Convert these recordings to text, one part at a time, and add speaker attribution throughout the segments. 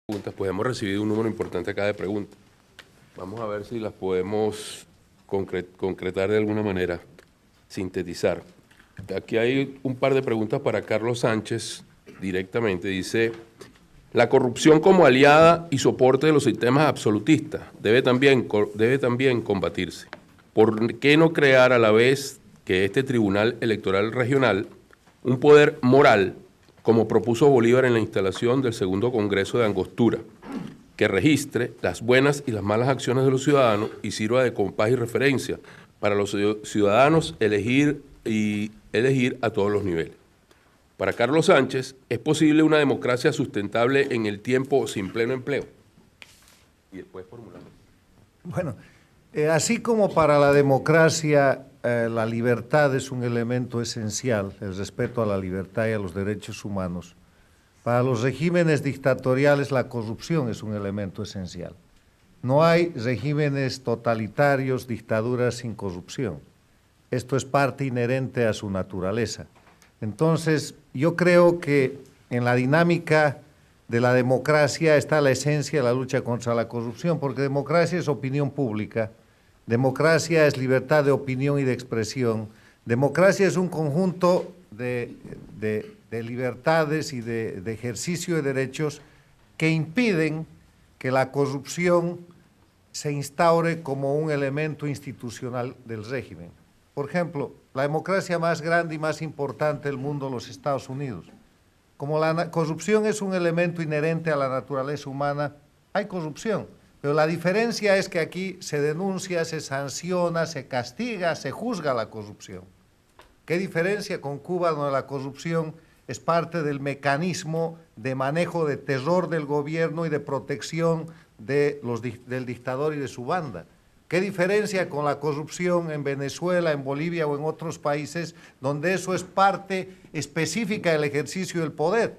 Speaker 1: preguntas, pues hemos recibido un número importante acá de preguntas. Vamos a ver si las podemos concretar de alguna manera, sintetizar. Aquí hay un par de preguntas para Carlos Sánchez directamente. Dice, la corrupción como aliada y soporte de los sistemas absolutistas debe también combatirse. ¿Por qué no crear a la vez que este Tribunal Electoral Regional un poder moral, como propuso Bolívar en la instalación del segundo Congreso de Angostura, que registre las buenas y las malas acciones de los ciudadanos y sirva de compás y referencia para los ciudadanos elegir a todos los niveles? Para Carlos Sánchez, ¿es posible una democracia sustentable en el tiempo sin pleno empleo? Y después formular.
Speaker 2: Bueno, así como para la democracia la libertad es un elemento esencial, el respeto a la libertad y a los derechos humanos, para los regímenes dictatoriales la corrupción es un elemento esencial. No hay regímenes totalitarios, dictaduras sin corrupción. Esto es parte inherente a su naturaleza. Entonces, yo creo que en la dinámica de la democracia está la esencia de la lucha contra la corrupción, porque democracia es opinión pública, democracia es libertad de opinión y de expresión, democracia es un conjunto de libertades y de ejercicio de derechos que impiden que la corrupción se instaure como un elemento institucional del régimen. Por ejemplo, la democracia más grande y más importante del mundo, los Estados Unidos. Como la corrupción es un elemento inherente a la naturaleza humana, hay corrupción. Pero la diferencia es que aquí se denuncia, se sanciona, se castiga, se juzga la corrupción. ¿Qué diferencia con Cuba, donde la corrupción es parte del mecanismo de manejo de terror del gobierno y de protección del dictador y de su banda? ¿Qué diferencia con la corrupción en Venezuela, en Bolivia o en otros países donde eso es parte específica del ejercicio del poder?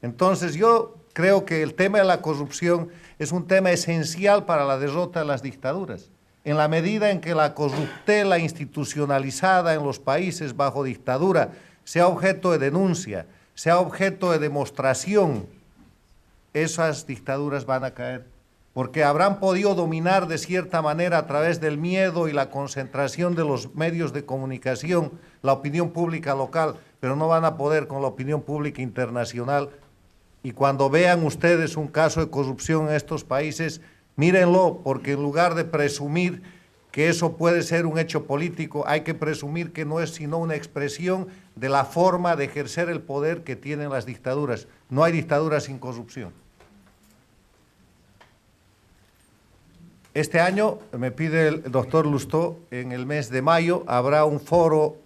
Speaker 2: Entonces yo creo que el tema de la corrupción es un tema esencial para la derrota de las dictaduras. En la medida en que la corruptela institucionalizada en los países bajo dictadura sea objeto de denuncia, sea objeto de demostración, esas dictaduras van a caer, porque habrán podido dominar de cierta manera a través del miedo y la concentración de los medios de comunicación la opinión pública local, pero no van a poder con la opinión pública internacional. Y cuando vean ustedes un caso de corrupción en estos países, mírenlo, porque en lugar de presumir que eso puede ser un hecho político, hay que presumir que no es sino una expresión de la forma de ejercer el poder que tienen las dictaduras. No hay dictadura sin corrupción. Este año, me pide el doctor Lustó, en el mes de mayo habrá un foro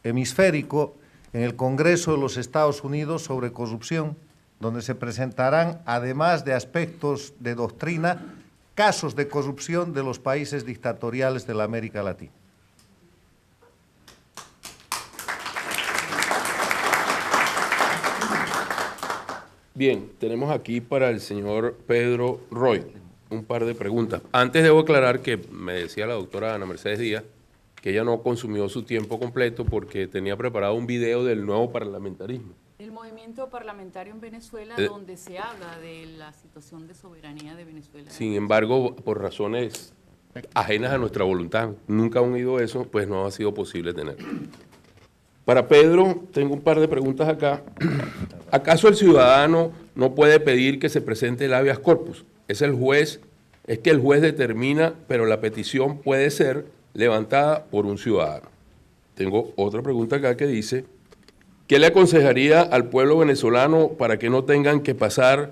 Speaker 2: hemisférico en el Congreso de los Estados Unidos sobre corrupción, donde se presentarán, además de aspectos de doctrina, casos de corrupción de los países dictatoriales de la América Latina.
Speaker 1: Bien, tenemos aquí para el señor Pedro Roy un par de preguntas. Antes debo aclarar que me decía la doctora Ana Mercedes Díaz que ella no consumió su tiempo completo porque tenía preparado un video del nuevo parlamentarismo.
Speaker 3: El movimiento parlamentario en Venezuela, donde se habla de la situación de soberanía de Venezuela.
Speaker 1: Sin embargo, por razones ajenas a nuestra voluntad, nunca han oído eso, pues no ha sido posible tenerlo. Para Pedro, tengo un par de preguntas acá. ¿Acaso el ciudadano no puede pedir que se presente el habeas corpus? Es que el juez determina, pero la petición puede ser levantada por un ciudadano. Tengo otra pregunta acá que dice, ¿qué le aconsejaría al pueblo venezolano para que no tengan que pasar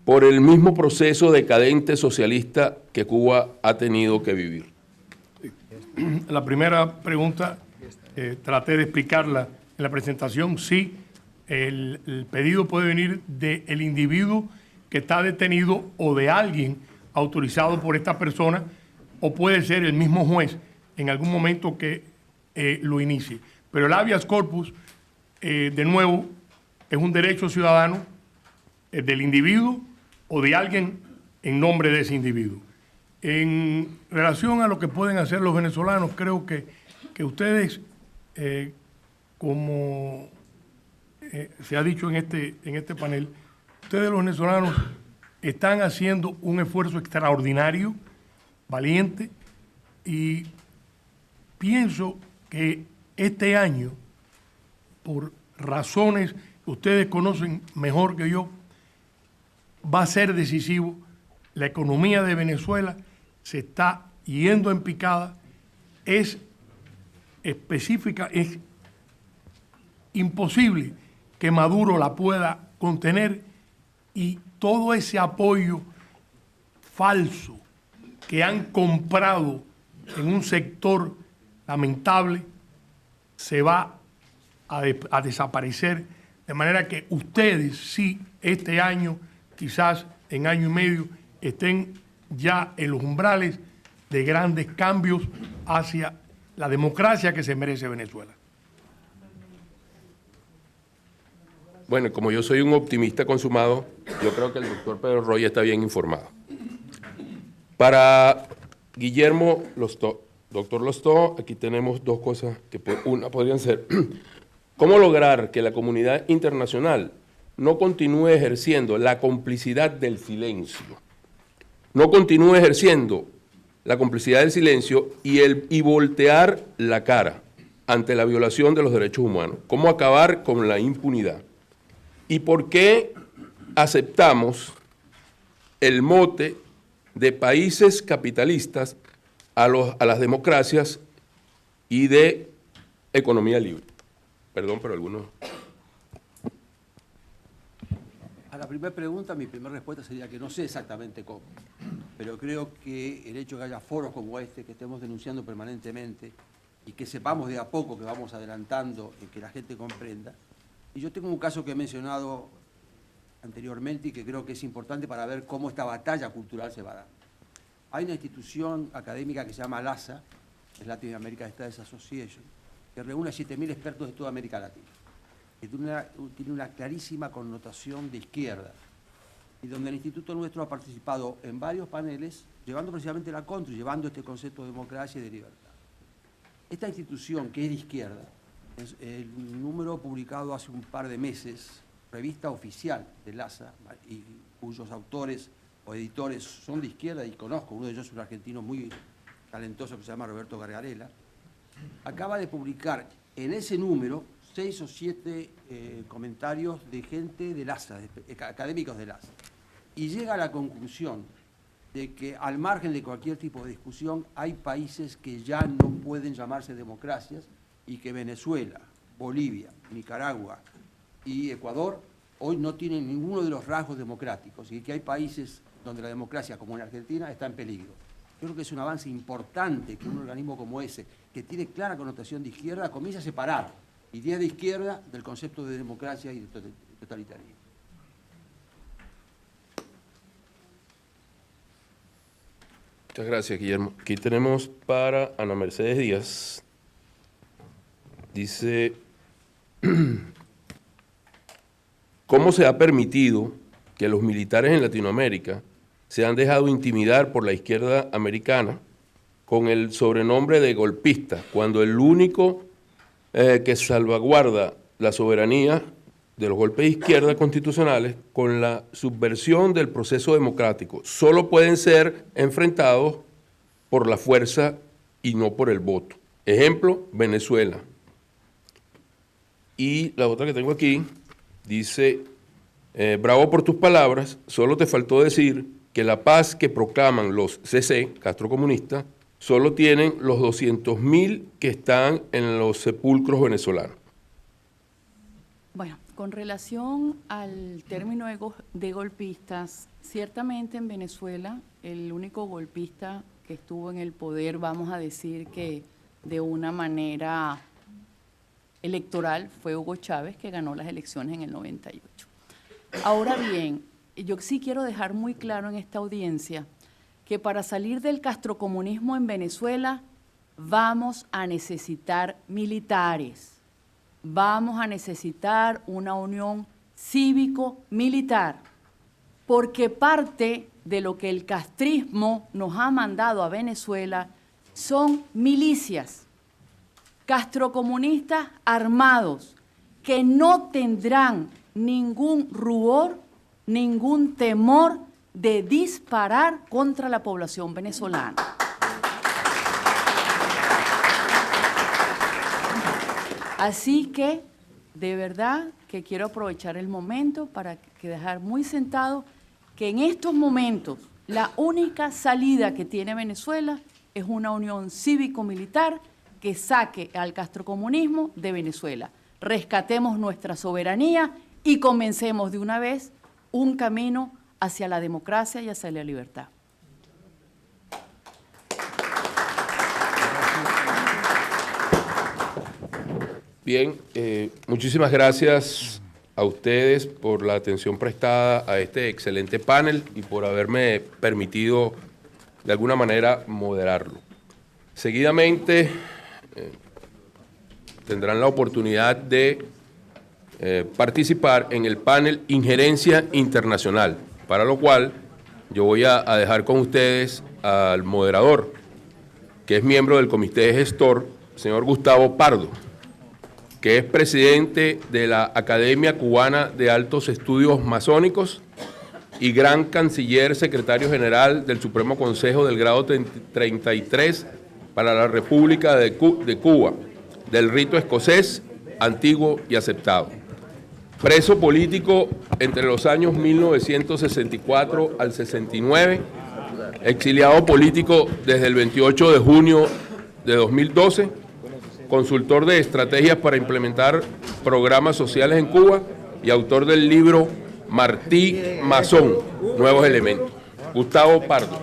Speaker 1: por el mismo proceso decadente socialista que Cuba ha tenido que vivir?
Speaker 4: La primera pregunta, traté de explicarla en la presentación. Sí, el pedido puede venir del individuo que está detenido o de alguien autorizado por esta persona, o puede ser el mismo juez en algún momento que lo inicie. Pero el habeas corpus, de nuevo, es un derecho ciudadano del individuo o de alguien en nombre de ese individuo. En relación a lo que pueden hacer los venezolanos, creo que ustedes, como se ha dicho en este panel, ustedes los venezolanos están haciendo un esfuerzo extraordinario, valiente, y pienso que este año, por razones que ustedes conocen mejor que yo, va a ser decisivo. La economía de Venezuela se está yendo en picada, es específica, es imposible que Maduro la pueda contener, y todo ese apoyo falso que han comprado en un sector lamentable se va a desaparecer, de manera que ustedes sí este año, quizás en año y medio, estén ya en los umbrales de grandes cambios hacia la democracia que se merece Venezuela.
Speaker 1: Bueno, como yo soy un optimista consumado, yo creo que el doctor Pedro Roy está bien informado. Para Guillermo Lostó, doctor Lostó, aquí tenemos dos cosas que una podrían ser: ¿cómo lograr que la comunidad internacional no continúe ejerciendo la complicidad del silencio? No continúe ejerciendo la complicidad del silencio y voltear la cara ante la violación de los derechos humanos. ¿Cómo acabar con la impunidad? ¿Y por qué aceptamos el mote de países capitalistas a las democracias y de economía libre? Perdón, pero algunos...
Speaker 5: A la primera pregunta, mi primera respuesta sería que no sé exactamente cómo, pero creo que el hecho de que haya foros como este, que estemos denunciando permanentemente y que sepamos de a poco que vamos adelantando y que la gente comprenda. Y yo tengo un caso que he mencionado anteriormente y que creo que es importante para ver cómo esta batalla cultural se va a dar. Hay una institución académica que se llama LASA, es Latin American Studies Association, que reúne a 7.000 expertos de toda América Latina, que tiene una clarísima connotación de izquierda, y donde el instituto nuestro ha participado en varios paneles, llevando precisamente la contra, llevando este concepto de democracia y de libertad. Esta institución, que es de izquierda, es el número publicado hace un par de meses, revista oficial de LASA, y cuyos autores o editores son de izquierda, y conozco, uno de ellos es un argentino muy talentoso que se llama Roberto Gargarella, acaba de publicar en ese número 6 o 7 comentarios de gente de LASA, académicos de LASA, y llega a la conclusión de que al margen de cualquier tipo de discusión hay países que ya no pueden llamarse democracias y que Venezuela, Bolivia, Nicaragua y Ecuador hoy no tienen ninguno de los rasgos democráticos, y que hay países donde la democracia, como en Argentina, está en peligro. Yo creo que es un avance importante que un organismo como ese, que tiene clara connotación de izquierda, comience a separar ideas de izquierda del concepto de democracia y de totalitarismo.
Speaker 1: Muchas gracias, Guillermo. Aquí tenemos para Ana Mercedes Díaz. Dice, ¿cómo se ha permitido que los militares en Latinoamérica se han dejado intimidar por la izquierda americana con el sobrenombre de golpistas, cuando el único que salvaguarda la soberanía de los golpes de izquierda constitucionales con la subversión del proceso democrático solo pueden ser enfrentados por la fuerza y no por el voto? Ejemplo, Venezuela. Y la otra que tengo aquí dice, bravo por tus palabras, solo te faltó decir que la paz que proclaman los CC, castrocomunistas, solo tienen los 200.000 que están en los sepulcros venezolanos.
Speaker 3: Bueno, con relación al término de golpistas, ciertamente en Venezuela el único golpista que estuvo en el poder, vamos a decir que de una manera electoral, fue Hugo Chávez, que ganó las elecciones en el 98. Ahora bien, yo sí quiero dejar muy claro en esta audiencia que para salir del castrocomunismo en Venezuela vamos a necesitar militares, vamos a necesitar una unión cívico-militar, porque parte de lo que el castrismo nos ha mandado a Venezuela son milicias, castrocomunistas armados, que no tendrán ningún rubor ningún temor de disparar contra la población venezolana. Así que, de verdad, que quiero aprovechar el momento para dejar muy sentado que en estos momentos la única salida que tiene Venezuela es una unión cívico-militar que saque al castrocomunismo de Venezuela. Rescatemos nuestra soberanía y comencemos de una vez un camino hacia la democracia y hacia la libertad.
Speaker 1: Bien, muchísimas gracias a ustedes por la atención prestada a este excelente panel y por haberme permitido de alguna manera moderarlo. Seguidamente tendrán la oportunidad de participar en el panel Injerencia Internacional, para lo cual yo voy a dejar con ustedes al moderador, que es miembro del comité gestor, señor Gustavo Pardo, que es presidente de la Academia Cubana de Altos Estudios Masónicos y gran canciller secretario general del Supremo Consejo del grado 33 para la República de Cuba, del rito escocés, antiguo y aceptado. Preso político entre los años 1964 al 69, exiliado político desde el 28 de junio de 2012, consultor de estrategias para implementar programas sociales en Cuba y autor del libro Martí Masón, Nuevos Elementos. Gustavo Pardo.